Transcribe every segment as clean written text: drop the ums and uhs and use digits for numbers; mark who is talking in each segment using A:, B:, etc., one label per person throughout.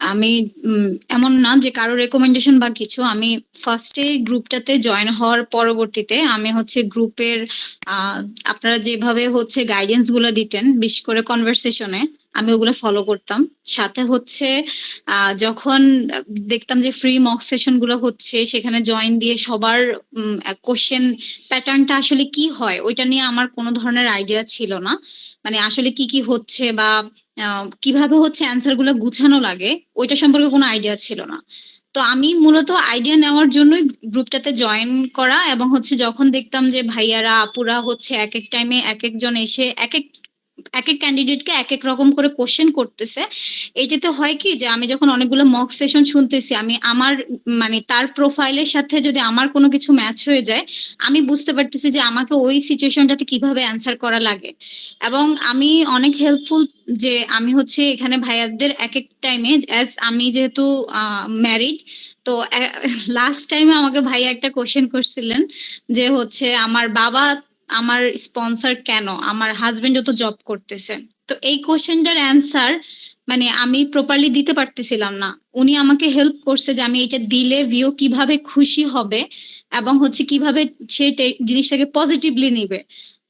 A: আমি এমন না যে কারো রেকমেন্ডেশন বা কিছু, আমি ফার্স্টে গ্রুপটাতে জয়েন হওয়ার পরবর্তীতে আমি হচ্ছে গ্রুপের আপনারা যেভাবে হচ্ছে গাইডেন্স গুলো দিতেন, বিশেষ করে কনভারসেশনে, আমি ওগুলো ফলো করতাম। সাথে হচ্ছে যখন দেখতাম যে ফ্রি মক সেশন গুলো হচ্ছে, সেখানে জয়েন দিয়ে সবার কোশ্চেন প্যাটার্নটা আসলে কি হয় ওইটা নিয়ে আমার কোনো ধরনের আইডিয়া ছিল না। মানে আসলে কি কি হচ্ছে বা কিভাবে হচ্ছে অ্যান্সার গুলো গুছানো লাগে ওইটা সম্পর্কে কোনো আইডিয়া ছিল না। তো আমি মূলত আইডিয়া নেওয়ার জন্যই গ্রুপটাতে জয়েন করা, এবং হচ্ছে যখন দেখতাম যে ভাইয়ারা আপুরা হচ্ছে এক এক টাইমে এক একজন এসে এক এক এক এক ক্যান্ডিডেটকে এক এক রকম করে কোশ্চেন করতেছে, এইটাতে হয় কি যে আমি যখন অনেকগুলো মক সেশন শুনতেছি, আমি আমার মানে তার প্রোফাইলের সাথে যদি আমার কোনো কিছু ম্যাচ হয়ে যায়, আমি বুঝতে পারতেছি যে আমাকে ওই সিচুয়েশনটাতে কিভাবে অ্যান্সার করা লাগে। এবং আমি অনেক হেল্পফুল যে আমি হচ্ছে এখানে ভাইয়াদের এক এক টাইমে, অ্যাজ আমি যেহেতু ম্যারিড, তো লাস্ট টাইমে আমাকে ভাইয়া একটা কোশ্চেন করছিলেন যে হচ্ছে আমার বাবা আমার স্পন্সর কেন, আমার হাজবেন্ড যত জব করতেছে। তো এই কোশ্চেনটার অ্যান্সার মানে আমি প্রপারলি দিতে পারতেছিলাম না। উনি আমাকে হেল্প করছে যে আমি এটা দিলে ভিউ কিভাবে খুশি হবে এবং হচ্ছে কিভাবে সে জিনিসটাকে পজিটিভলি নিবে।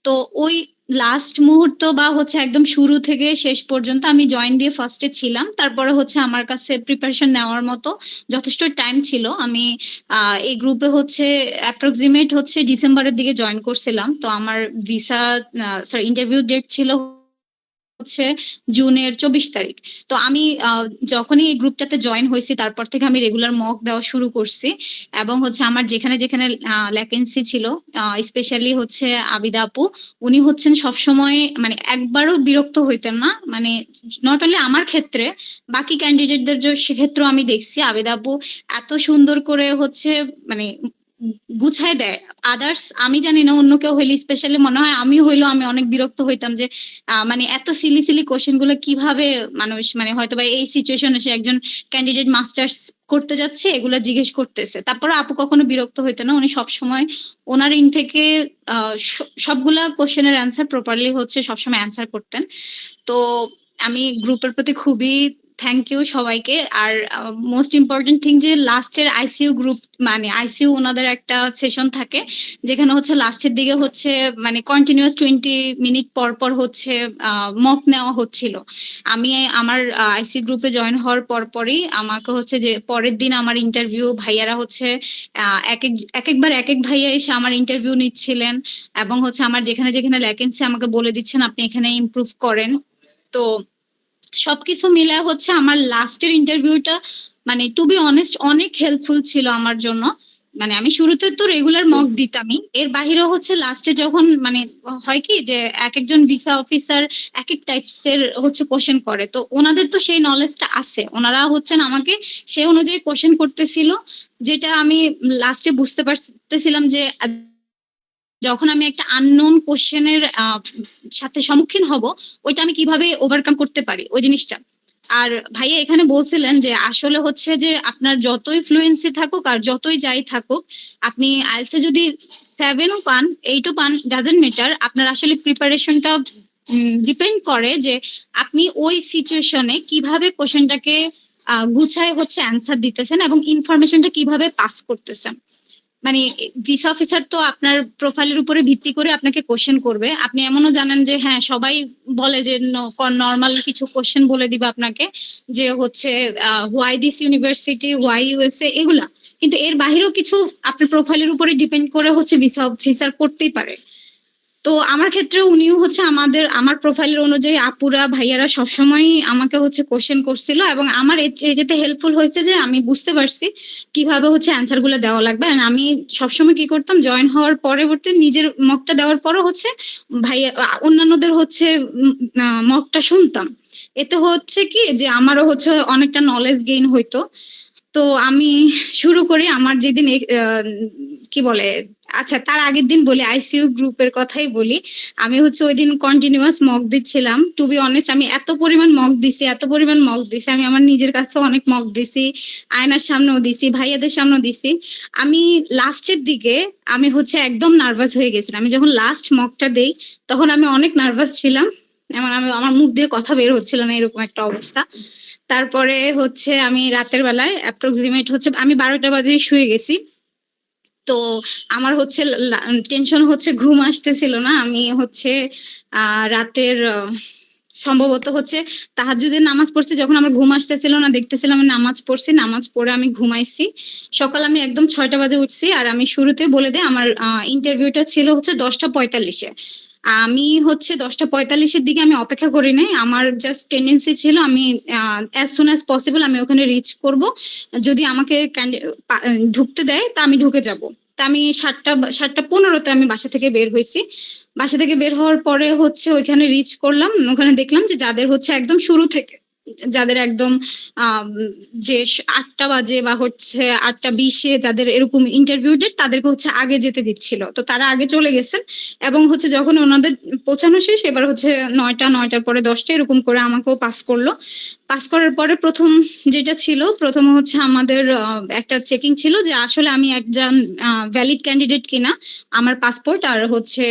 A: তো ওই লাস্ট মুহূর্ত বা হচ্ছে একদম শুরু থেকে শেষ পর্যন্ত আমি জয়েন দিয়ে ফার্স্টে ছিলাম, তারপরে হচ্ছে আমার কাছে প্রিপারেশন নেওয়ার মতো যথেষ্ট টাইম ছিল। আমি এই গ্রুপে হচ্ছে অ্যাপ্রক্সিমেট হচ্ছে ডিসেম্বরের দিকে জয়েন করছিলাম। তো আমার ভিসা সরি ইন্টারভিউ ডেট ছিল হচ্ছে জুনের 24 তারিখ। তো আমি যখনই এই গ্রুপটাতে জয়েন হয়েছি তারপর থেকে আমি রেগুলার মক দেওয়া শুরু করছি। এবং হচ্ছে আমার যেখানে যেখানে ল্যাকেন্সি ছিল, স্পেশালি হচ্ছে আবিদা আপু, উনি হচ্ছেন সবসময় মানে একবারও বিরক্ত হইতেন না। মানে নট অনলি আমার ক্ষেত্রে, বাকি ক্যান্ডিডেটদের সেক্ষেত্রেও আমি দেখছি আবিদা আপু এত সুন্দর করে হচ্ছে মানে গুছায় দেয়। আদার্স আমি জানি না, অন্য কেউ হইলে, স্পেশালি মনে হয় আমি হইলো আমি অনেক বিরক্ত হইতাম যে মানে এত সিলি সিলি কোশ্চেন গুলো কিভাবে মানুষ মানে হয়তো বা এই সিচুয়েশনে সে একজন ক্যান্ডিডেট মাস্টার্স করতে যাচ্ছে এগুলা জিজ্ঞেস করতেছে, তারপরে আপু কখনো বিরক্ত হইতো না। উনি সবসময় ওনার ইন থেকে সবগুলা কোশ্চেনের অ্যান্সার প্রপারলি হচ্ছে সবসময় অ্যান্সার করতেন। তো আমি গ্রুপের প্রতি খুবই থ্যাংক ইউ সবাইকে। আর মোস্ট ইম্পর্টেন্ট থিং যে লাস্টের আইসিইউ গ্রুপ মানে আইসিইউ ওনাদের একটা সেশন থাকে যেখানে হচ্ছে লাস্টের দিকে হচ্ছে মানে কন্টিনিউয়াস 20 মিনিট পর পর হচ্ছে মক নেওয়া হচ্ছিল। আমি আমার আইসিইউ গ্রুপে জয়েন হওয়ার পর পরই আমাকে হচ্ছে যে পরের দিন আমার ইন্টারভিউ ভাইয়ারা হচ্ছে এক একবার এক এক ভাইয়া এসে আমার ইন্টারভিউ নিচ্ছিলেন, এবং হচ্ছে আমার যেখানে যেখানে ল্যাকেন্সি আমাকে বলে দিচ্ছেন আপনি এখানে ইমপ্রুভ করেন। তো সবকিছু মিলে হচ্ছে আমার লাস্টের ইন্টারভিউটা মানে টু বি অনেস্ট অনেক হেল্পফুল ছিল আমার জন্য। মানে আমি শুরুতে তো রেগুলার মক দিতামই, এর বাহিরেও হচ্ছে লাস্টে যখন মানে হয় কি যে এক একজন ভিসা অফিসার এক এক টাইপস এর হচ্ছে কোশ্চেন করে, তো ওনাদের তো সেই নলেজটা আছে, ওনারা হচ্ছেন আমাকে সে অনুযায়ী কোশ্চেন করতেছিল, যেটা আমি লাস্টে বুঝতে পারতেছিলাম যে যখন আমি একটা আননোন কোশ্চেনের সাথে সম্মুখীন হব ওইটা আমি কিভাবে ওভারকাম করতে পারি ওই জিনিসটা। আর ভাইয়া এখানে বলছিলেন যে আসলে হচ্ছে যে আপনার যতই ফ্লুয়েন্সি থাকুক আর যতই যাই থাকুক, আপনি আইএলটিএস যদি 7ও পান 8ও পান ডাজেন্ট ম্যাটার, আপনার আসলে প্রিপারেশনটা ডিপেন্ড করে যে আপনি ওই সিচুয়েশনে কিভাবে কোশ্চেনটাকে গুছায় হচ্ছে অ্যান্সার দিতেছেন এবং ইনফরমেশনটা কিভাবে পাস করতেছেন। মানে ভিসা অফিসার তো আপনার প্রোফাইলের উপরে ভিত্তি করে আপনাকে কোশ্চেন করবে। আপনি এমনও জানেন যে হ্যাঁ সবাই বলে যে নর্মাল কিছু কোশ্চেন বলে দিবে আপনাকে যে হচ্ছে why this university, why USA, এগুলা। কিন্তু এর বাহিরেও কিছু আপনার প্রোফাইলের উপরে ডিপেন্ড করে হচ্ছে ভিসা অফিসার করতেই পারে। তো আমার ক্ষেত্রে উনিও হচ্ছে আমার প্রোফাইলের অনুযায়ী আপুরা ভাইয়ারা সবসময় আমাকে হচ্ছে কোশ্চেন করছিল, এবং আমার যেতে হেল্পফুল হয়েছে যে আমি বুঝতে পারছি কিভাবে হচ্ছে অ্যান্সার গুলো দেওয়া লাগবে। আমি সবসময় কি করতাম, জয়েন হওয়ার পরবর্তী নিজের মকটা দেওয়ার পরও হচ্ছে ভাইয়া অন্যান্যদের হচ্ছে মকটা শুনতাম। এতে হচ্ছে কি যে আমারও হচ্ছে অনেকটা নলেজ গেইন হইতো। তো আমি শুরু করি আমার যেদিন কি বলে, আচ্ছা তার আগের দিন বলি, আইসিইউ গ্রুপের কথাই বলি। আমি হচ্ছে ওই দিন কন্টিনিউয়াস মক দিচ্ছিলাম। টু বি অনেস্ট আমি এত পরিমাণ মক দিছি, এত পরিমাণ মক দিছি, আমি আমার নিজের কাছেও অনেক মক দিছি, আয়নার সামনেও দিছি, ভাইয়াদের সামনেও দিছি। আমি লাস্টের দিকে আমি হচ্ছে একদম নার্ভাস হয়ে গেছিলাম। আমি যখন লাস্ট মকটা দেই তখন আমি অনেক নার্ভাস ছিলাম। এমন আমি আমার মুখ দিয়ে কথা বের হচ্ছিল না, এরকম একটা অবস্থা। তারপরে হচ্ছে আমি রাতের বেলায় অ্যাপ্রক্সিমেট হচ্ছে আমি 12টা বাজে শুয়ে গেছি। তো আমার হচ্ছে টেনশন হচ্ছে, ঘুম আসতেছিল না। আমি হচ্ছে রাতের সম্ভবত হচ্ছে তাহাজ্জুদের নামাজ পড়ছি, যখন আমার ঘুম আসতেছিল না দেখতেছিলাম আমি নামাজ পড়ছি, নামাজ পড়ে আমি ঘুমাইছি। সকাল আমি একদম 6টা বাজে উঠছি। আর আমি শুরুতে বলে দিই আমার ইন্টারভিউটা ছিল হচ্ছে 10টা 45-এ। আমি হচ্ছে 10টা 45-এর দিকে আমি অপেক্ষা করি নাই। আমার জাস্ট টেন্ডেন্সি ছিল আমি অ্যাজ সুন অ্যাজ পসিবল আমি ওখানে রিচ করব। যদি আমাকে ঢুকতে দেয় তা আমি ঢুকে যাব। তা আমি 7টা 15-তে আমি বাসা থেকে বের হয়েছি। বাসা থেকে বের হওয়ার পরে হচ্ছে ওইখানে রিচ করলাম। ওখানে দেখলাম যে যাদের হচ্ছে একদম শুরু থেকে, যাদের একদম যে 8টা বাজে বা হচ্ছে 8টা 20-এ যাদের এরকম ইন্টারভিউ ডেট, তাদেরকে হচ্ছে আগে যেতে দিচ্ছিল। তো তারা আগে চলে গেছেন এবং হচ্ছে যখন ওনাদের পৌঁছানো শেষ, এবার হচ্ছে 9টার পরে 10টা এরকম করে আমাকেও পাস করলো। পাস করার পরে প্রথম যেটা ছিল, প্রথমে হচ্ছে আমাদের একটা চেকিং ছিল যে আসলে আমি একজন ভ্যালিড ক্যান্ডিডেট কিনা। আমার পাসপোর্ট আর হচ্ছে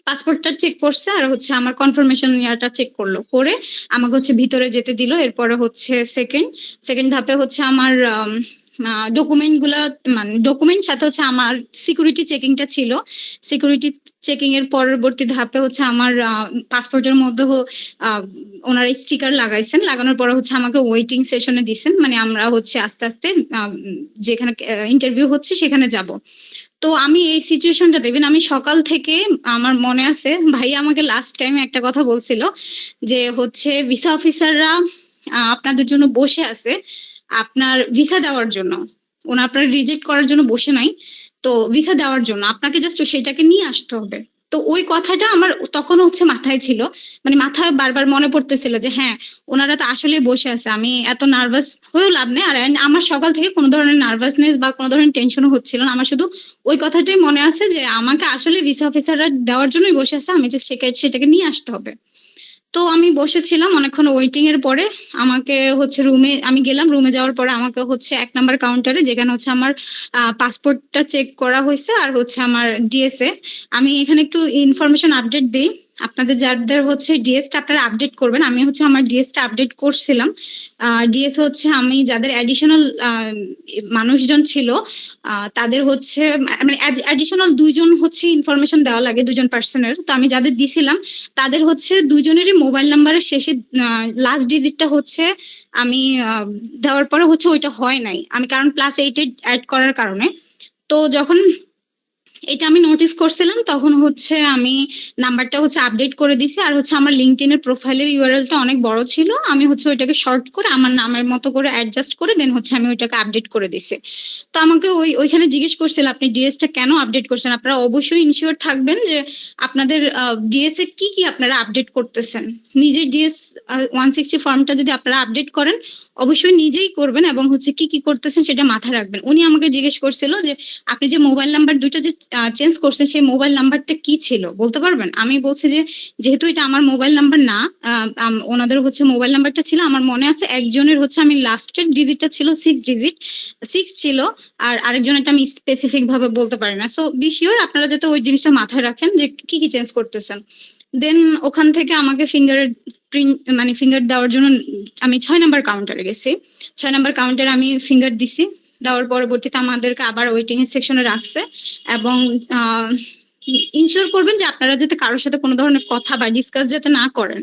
A: পাসপোর্টটা চেক করছে, আর হচ্ছে আমার কনফার্মেশন ইয়াটা চেক করলো, করে আমাকে হচ্ছে ভিতরে যেতে দিল। এরপরে হচ্ছে সেকেন্ড ধাপে হচ্ছে আমার ডকুমেন্ট গুলা, মানে ডকুমেন্ট সাথে হচ্ছে আমার সিকিউরিটি চেকিংটা ছিল। সিকিউরিটি চেকিং এর পরবর্তী ধাপে হচ্ছে আমার পাসপোর্টের মধ্যে ওনারা স্টিকার লাগাইছেন, লাগানোর পরে হচ্ছে আমাকে ওয়েটিং সেশনে দিছেন, মানে আমরা হচ্ছে আস্তে আস্তে যেখানে ইন্টারভিউ হচ্ছে সেখানে যাব। তো আমি এই সিচুয়েশনটা দেখবেন, আমি সকাল থেকে আমার মনে আছে ভাই আমাকে লাস্ট টাইম একটা কথা বলছিল যে হচ্ছে ভিসা অফিসাররা আপনাদের জন্য বসে আছে আপনার ভিসা দেওয়ার জন্য। ওনার আপনার রিজেক্ট করার জন্য বসে নাই, তো ভিসা দেওয়ার জন্য আপনাকে জাস্ট সেটাকে নিয়ে আসতে হবে। তো ওই কথাটা আমার তখন হচ্ছে মাথায় ছিল, মানে মাথায় বারবার মনে পড়তেছিল যে হ্যাঁ, ওনারা তো আসলে বসে আছে, আমি এত নার্ভাস হয়েও লাভ নেই। আর আমার সকাল থেকে কোনো ধরনের নার্ভাসনেস বা কোনো ধরনের টেনশনও হচ্ছিল না। আমার শুধু ওই কথাটাই মনে আছে যে আমাকে আসলে ভিসা অফিসাররা দেওয়ার জন্যই বসে আছে, আমি যে সেটাকে নিয়ে আসতে হবে। তো আমি বসেছিলাম অনেকক্ষণ ওয়েটিং এর পরে আমাকে হচ্ছে রুমে আমি গেলাম। রুমে যাওয়ার পরে আমাকে হচ্ছে 1 নাম্বার কাউন্টারে, যেখানে হচ্ছে আমার পাসপোর্টটা চেক করা হয়েছে আর হচ্ছে আমার ডিএসএ। আমি এখানে একটু ইনফরমেশন আপডেট দিই আপনাদের, যাদের হচ্ছে ডিএসটা আপনারা আপডেট করবেন। আমি হচ্ছে আমার ডিএসটা আপডেট করছিলাম। ডিএস হচ্ছে আমি যাদের অ্যাডিশনাল মানুষজন ছিল তাদের হচ্ছে মানে অ্যাডিশনাল 2জন হচ্ছে ইনফরমেশন দেওয়া লাগে, 2জন পার্সনের। তো আমি যাদের দিছিলাম তাদের হচ্ছে 2জনেরই মোবাইল নাম্বারের শেষে লাস্ট ডিজিটটা হচ্ছে আমি দেওয়ার পরে হচ্ছে ওইটা হয় নাই আমি, কারণ +8 অ্যাড করার কারণে। তো যখন এটা আমি নোটিস করছিলাম তখন হচ্ছে আমি নাম্বারটা হচ্ছে আপডেট করে দিছি। আর হচ্ছে আমার লিঙ্কডইনের প্রোফাইলের ইউআরএলটা অনেক বড় ছিল, আমি হচ্ছে ওইটাকে শর্ট করে আমার নামের মতো করে অ্যাডজাস্ট করে দেন হচ্ছে আমি ওইটাকে আপডেট করে দিছি। তো আমাকে ওইখানে জিজ্ঞেস করছিল আপনি ডিএসটা কেন আপডেট করছেন। আপনারা অবশ্যই ইনশিওর থাকবেন যে আপনাদের ডিএস এ কি কি আপনারা আপডেট করতেছেন। নিজের ডিএস 160 ফর্মটা যদি আপনারা আপডেট করেন অবশ্যই নিজেই করবেন, এবং হচ্ছে কি কি করতেছেন সেটা মাথায় রাখবেন। উনি আমাকে জিজ্ঞেস করছিল যে আপনি যে মোবাইল নাম্বার দুইটা যে চেঞ্জ করছেন সেই মোবাইল নাম্বারটা কি ছিল বলতে পারবেন। আমি বলছি যে যেহেতু এটা আমার মোবাইল নাম্বার না, ওনাদের হচ্ছে মোবাইল নাম্বারটা ছিল, আমার মনে আছে একজনের হচ্ছে আমি লাস্টের ডিজিটটা ছিল 6 ডিজিট, 6 ছিল, আর আরেকজনেরটা আমি স্পেসিফিক ভাবে বলতে পারি না। সো বি শিওর আপনারা যাতে ওই জিনিসটা মাথায় রাখেন যে কি কি চেঞ্জ করতেছেন। দেন ওখান থেকে আমাকে ফিঙ্গার প্রিন্ট মানে ফিঙ্গার দেওয়ার জন্য আমি 6 নাম্বার কাউন্টারে গেছি। 6 নাম্বার কাউন্টারে আমি ফিঙ্গার দিছি, দেওয়ার পরবর্তীতে আমাদেরকে আবার ওয়েটিং এর সেকশনে রাখছে, এবং ইনশিওর করবেন যে আপনারা যাতে কারোর সাথে কোনো ধরনের কথা বা ডিসকাস যাতে না করেন।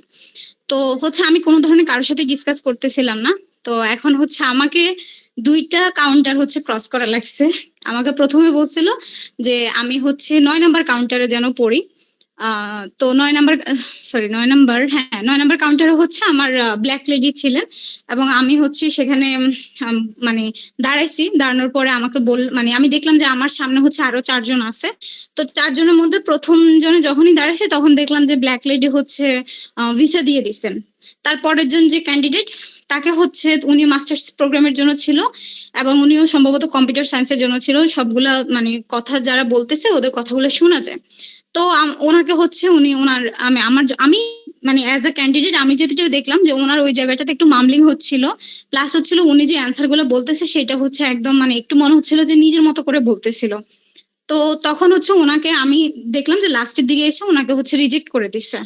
A: তো হচ্ছে আমি কোনো ধরনের কারোর সাথে ডিসকাস করতেছিলাম না। তো এখন হচ্ছে আমাকে 2টা কাউন্টার হচ্ছে ক্রস করা লাগছে। আমাকে প্রথমে বলছিল যে আমি হচ্ছে 9 নাম্বার কাউন্টারে যেন পড়ি। তো 9 নাম্বার, সরি 9 নাম্বার, হ্যাঁ 9 নাম্বার কাউন্টারে হচ্ছে আমার ব্ল্যাক লেডি ছিলেন, এবং আমি হচ্ছে সেখানে মানে দাঁড়াইছি। দাঁড়ানোর পরে আমাকে মানে আমি দেখলাম যে আমার সামনে হচ্ছে আরো 4জন আছে। তো 4জনের মধ্যে প্রথম জনে যখনই দাঁড়াইছে তখন দেখলাম যে ব্ল্যাক লেডি হচ্ছে ভিসা দিয়ে দিচ্ছেন। তারপরের জন যে ক্যান্ডিডেট তাকে হচ্ছে উনি মাস্টার্স প্রোগ্রামের জন্য ছিল, এবং উনিও সম্ভবত কম্পিউটার সায়েন্সের জন্য ছিল। সবগুলা মানে কথা যারা বলতেছে ওদের কথাগুলো শোনা যায়। তো ওনাকে হচ্ছে উনি ওনার আমি মানে অ্যাজ আ ক্যান্ডিডেট আমি যেটা দেখলাম যে ওনার ওই জায়গাটাতে একটু মামলিং হচ্ছিল, প্লাস হচ্ছিল উনি যে অ্যান্সার গুলো বলতেছে সেটা হচ্ছে একদম মানে একটু মনে হচ্ছিল যে নিজের মতো করে বলতেছিল। তো তখন হচ্ছে ওনাকে আমি দেখলাম যে লাস্টের দিকে এসে ওনাকে হচ্ছে রিজেক্ট করে দিচ্ছে।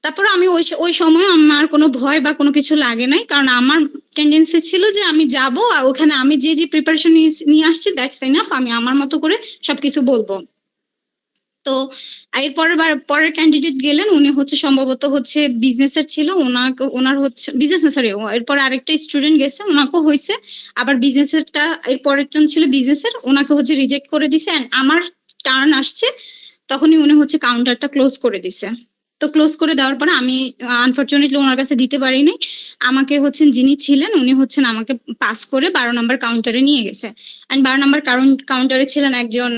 A: তারপর আমি ওই সময় আমার কোনো ভয় বা কোনো কিছু লাগে নাই, কারণ আমার টেন্ডেন্সি ছিল যে আমি যাব আর ওখানে আমি যে প্রিপারেশন নিয়ে আসছি দ্যাটস এনাফ, আমি আমার মতো করে সবকিছু বলবো। তো এর পরের ক্যান্ডিডেট গেলেন, উনি হচ্ছে সম্ভবত হচ্ছে বিজনেসের ছিল, ওনার হচ্ছে বিজনেস না, সরি, এরপর আরেকটা স্টুডেন্ট গেছে, ওনাকেও হয়েছে, আবার বিজনেসেরটা এর পরের জন ছিল বিজনেসের, ওনাকে হচ্ছে রিজেক্ট করে দিছে। এন্ড আমার টার্ন আসছে, তখনই উনি হচ্ছে কাউন্টারটা ক্লোজ করে দিছে। তো ক্লোজ করে দেওয়ার পরে আমি আনফরচুনেটলি ওনার কাছে দিতে পারিনি। আমাকে হচ্ছেন যিনি ছিলেন উনি হচ্ছেন আমাকে পাস করে 12 নম্বর কাউন্টারে নিয়ে গেছে। এন্ড 12 নম্বর কাউন্টারে ছিলেন একজন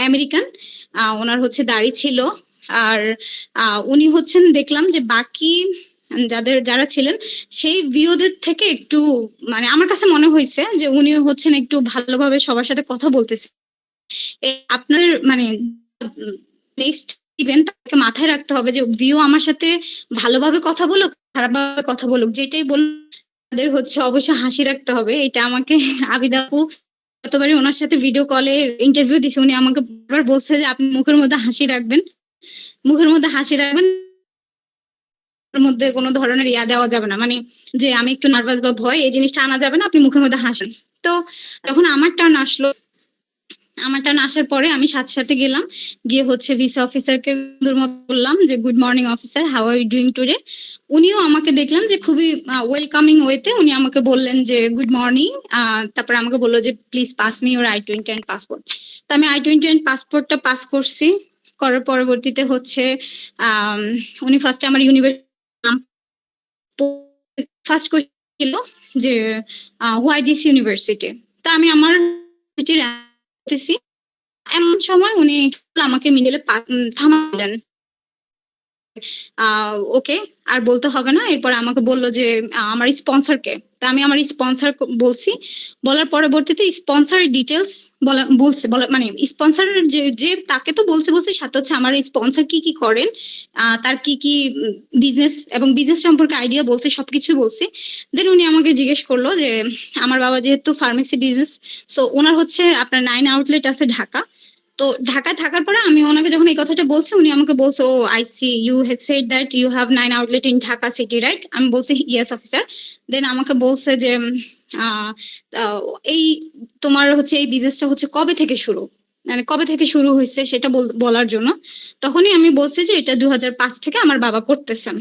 A: আমেরিকান, ওনার হচ্ছে দাড়ি ছিল। আর উনি হচ্ছেন দেখলাম যে বাকি যারা ছিলেন সেই ভিওদের থেকে একটু, মানে আমার কাছে মনে হয়েছে যে উনি হচ্ছেন একটু ভালোভাবে সবার সাথে কথা বলতেছে। আপনার মানে নেক্সট ইভেন্ট তাকে মাথায় রাখতে হবে যে ভিও আমার সাথে ভালোভাবে কথা বলুক খারাপভাবে কথা বলুক, যেটাই বলুক তাদের হচ্ছে অবশ্যই হাসি রাখতে হবে। এটা আমাকে আবিদ আপু যতবারই ওনার সাথে ভিডিও কলে ইন্টারভিউ দিছে উনি আমাকে বারবার বলছে যে আপনি মুখের মধ্যে হাসি রাখবেন, মুখের মধ্যে হাসি রাখবেন, মধ্যে কোনো ধরনের ইয়া দেওয়া যাবে না, মানে যে আমি একটু নার্ভাস বা ভয় এই জিনিসটা আনা যাবে না, আপনি মুখের মধ্যে হাসেন। তো যখন আমার টার্ন আসলো, আমার টার্ন আসার পরে আমি সাথে সাথে গেলাম, গিয়ে হচ্ছে ভিসা অফিসারকে বললাম যে good morning officer, how are you doing today. উনিও আমাকে দেখলাম যে খুবই ওয়েলকামিং ওয়েতে উনি আমাকে বললেন যে গুড মর্নিং। তারপরে আমাকে বললো যে প্লিজ পাস মি ওর I-20 এন্ড পাসপোর্ট। তো আমি I-20 এন্ড পাসপোর্টটা পাস করছি। করার পরবর্তীতে হচ্ছে উনি ফার্স্টে আমার ইউনিভার্সিটি ফার্স্ট কোয়েশ্চেন ছিল যে হোয়াই দিস ইউনিভার্সিটি। তা আমি আমার এমন সময় উনি আমাকে মিডিলে থামালেন, ওকে আর বলতে হবে না। এরপর আমাকে বললো যে আমার স্পন্সরকে, তা আমি আমার স্পন্সর বলছি। বলার পরবর্তীতে স্পন্সরের ডিটেলস বলছে, মানে স্পন্সরের যে তাকে তো বলছে সাথে হচ্ছে আমার স্পন্সর কি কি করেন, তার কি কি বিজনেস এবং বিজনেস সম্পর্কে আইডিয়া বলছে, সবকিছু বলছি। দেন উনি আমাকে জিজ্ঞেস করলো যে আমার বাবা যেহেতু ফার্মেসি বিজনেস, সো ওনার হচ্ছে আপনার 9 আউটলেট আছে ঢাকা। তো ঢাকায় থাকার পরে আমি ওনাকে যখন এই কথাটা বলছি উনি আমাকে বলছে oh I see you have said that you have 9 outlet in Dhaka city right. আমি বলছি ইয়েস অফিসার। দেন আমাকে বলছে যে এই তোমার হচ্ছে এই বিজনেসটা হচ্ছে কবে থেকে শুরু, মানে কবে থেকে শুরু হয়েছে সেটা বলার জন্য। তখনই আমি বলছি যে এটা 2005 থেকে আমার বাবা করতেছেন।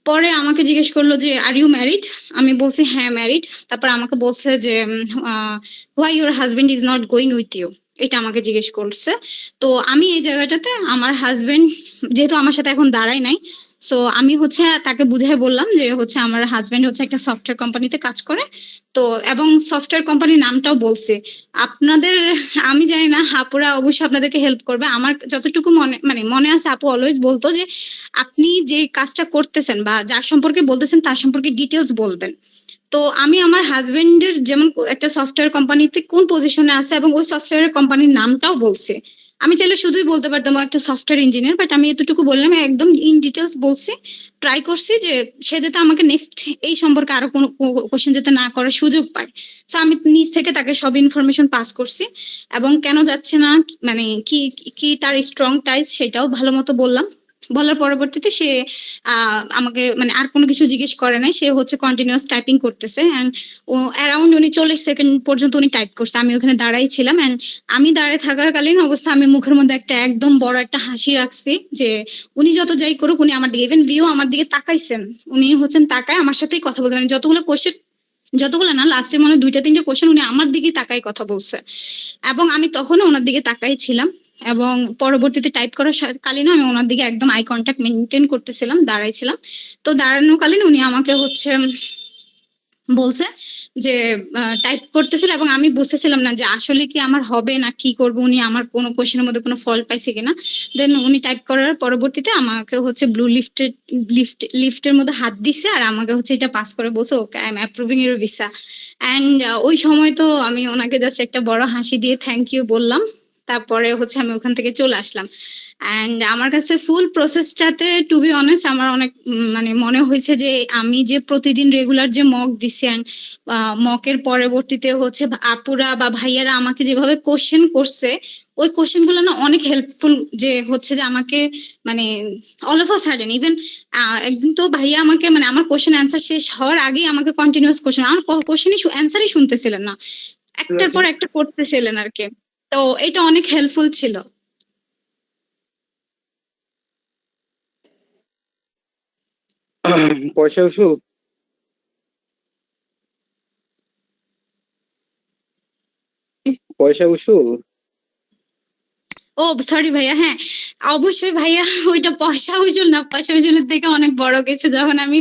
A: পরে আমাকে জিজ্ঞেস করলো যে আর ইউ ম্যারিড, আমি বলছি হ্যাঁ ম্যারিড। তারপর আমাকে বলছে যে why your husband is not going with you, এটা আমাকে জিজ্ঞেস করছে। তো আমি এই জায়গাটাতে আমার হাজবেন্ড যেহেতু আমার সাথে এখন দাঁড়ায় নাই, সো আমি হচ্ছে তাকে বুঝাই বললাম যে হচ্ছে আমার হাজবেন্ড হচ্ছে একটা সফটওয়্যার কোম্পানিতে কাজ করে। তো এবং সফটওয়্যার কোম্পানির নামটাও বলছে। আপনাদের আমি জানি না, আপুরা অবশ্যই আপনাদেরকে হেল্প করবে। আমার যতটুকু মনে আছে আপু অলওয়েজ বলতো যে আপনি যে কাজটা করতেছেন বা যার সম্পর্কে বলতেছেন তার সম্পর্কে ডিটেলস বলবেন। তো আমি আমার হাজবেন্ডের যেমন একটা সফটওয়্যার কোম্পানিতে কোন পজিশনে আছে এবং ওই সফটওয়্যার কোম্পানির নামটাও বলছে। আমি চাইলে শুধুই বলতে পারতাম একটা সফটওয়্যার ইঞ্জিনিয়ার, বাট আমি এতটুকু বললাম, একদম ইন ডিটেলস বলছি। ট্রাই করছি যে সে যাতে আমাকে নেক্সট এই সম্পর্কে আরো কোনো কোশ্চেন যাতে না করার সুযোগ পায়। তো আমি নিজ থেকে তাকে সব ইনফরমেশন পাস করছি এবং কেন যাচ্ছে না, মানে কি কি তার স্ট্রং টাইস সেটাও ভালো মতো বললাম। বলার পরবর্তীতে সে আমাকে মানে আর কোনো কিছু জিজ্ঞেস করে নাই, সে হচ্ছে কন্টিনিউয়াস টাইপিং করতেছে। এন্ড ও অ্যারাউন্ড উনি 40 সেকেন্ড পর্যন্ত উনি টাইপ করছে। আমি ওখানে দাঁড়াই ছিলাম। এন্ড আমি দাঁড়ায় থাকাকালীন অবস্থা আমি মুখের মধ্যে একটা একদম বড় একটা হাসি রাখছি যে উনি যত যাই করুক উনি আমার দিকে, ইভেন ভিও আমার দিকে তাকাইছেন, উনি হচ্ছেন তাকায় আমার সাথেই কথা বলতে, মানে যতগুলো না লাস্টের মনে 2-3টে কোশ্চেন উনি আমার দিকেই তাকাই কথা বলছে এবং আমি তখনও ওনার দিকে তাকাই ছিলাম। এবং পরবর্তীতে টাইপ করার কালীন আমি ওনার দিকে একদম আই কন্ট্যাক্ট মেনটেন করতেছিলাম, দাঁড়াইছিলাম। তো দাঁড়ানো কালীন উনি আমাকে হচ্ছে বলছে যে টাইপ করতেছিল এবং আমি বুঝতেছিলাম না যে আসলে কি আমার হবে না কি করব, উনি আমার কোনো কোশ্চেনের মধ্যে কোনো ফল্ট পাইছে কিনা। দেন উনি টাইপ করার পরবর্তীতে আমাকে হচ্ছে ব্লু লিফটের মধ্যে হাত দিছে আর আমাকে হচ্ছে এটা পাস করে বলছে okay I am approving your visa. And ওই সময় তো আমি ওনাকে জাস্ট একটা বড় হাসি দিয়ে থ্যাংক ইউ বললাম। তারপরে হচ্ছে আমি ওখান থেকে চলে আসলাম। এন্ড আমার কাছে ফুল প্রসেসটাতে টু বি অনেস্ট আমার অনেক মানে মনে হয়েছে যে আমি যে প্রতিদিন রেগুলার যে মক দিছি এন্ড মকের পরবর্তীতে হচ্ছে আপুরা বা ভাইয়ারা আমাকে যেভাবে কোশ্চেন করছে ওই কোশ্চেন গুলো না অনেক হেল্পফুল, যে হচ্ছে যে আমাকে মানে all of a sudden even একদিন তো ভাইয়া আমাকে মানে আমার কোশ্চেন অ্যান্সার শেষ হওয়ার আগেই আমাকে কন্টিনিউয়াস কোশ্চেন, আমার কোশ্চেনই অ্যান্সারই শুনতেছিলেন না, একটার পর একটা করতেছিলেন আর কি। তো এটা অনেক হেল্পফুল ছিল।
B: পয়সা উসুল। পয়সা উসুল।
A: ও সরি ভাইয়া, হ্যাঁ অবশ্যই ভাইয়া, ওইটা পয়সা উসুল না, পয়সা উসুলের থেকে অনেক বড় কিছু। যখন আমি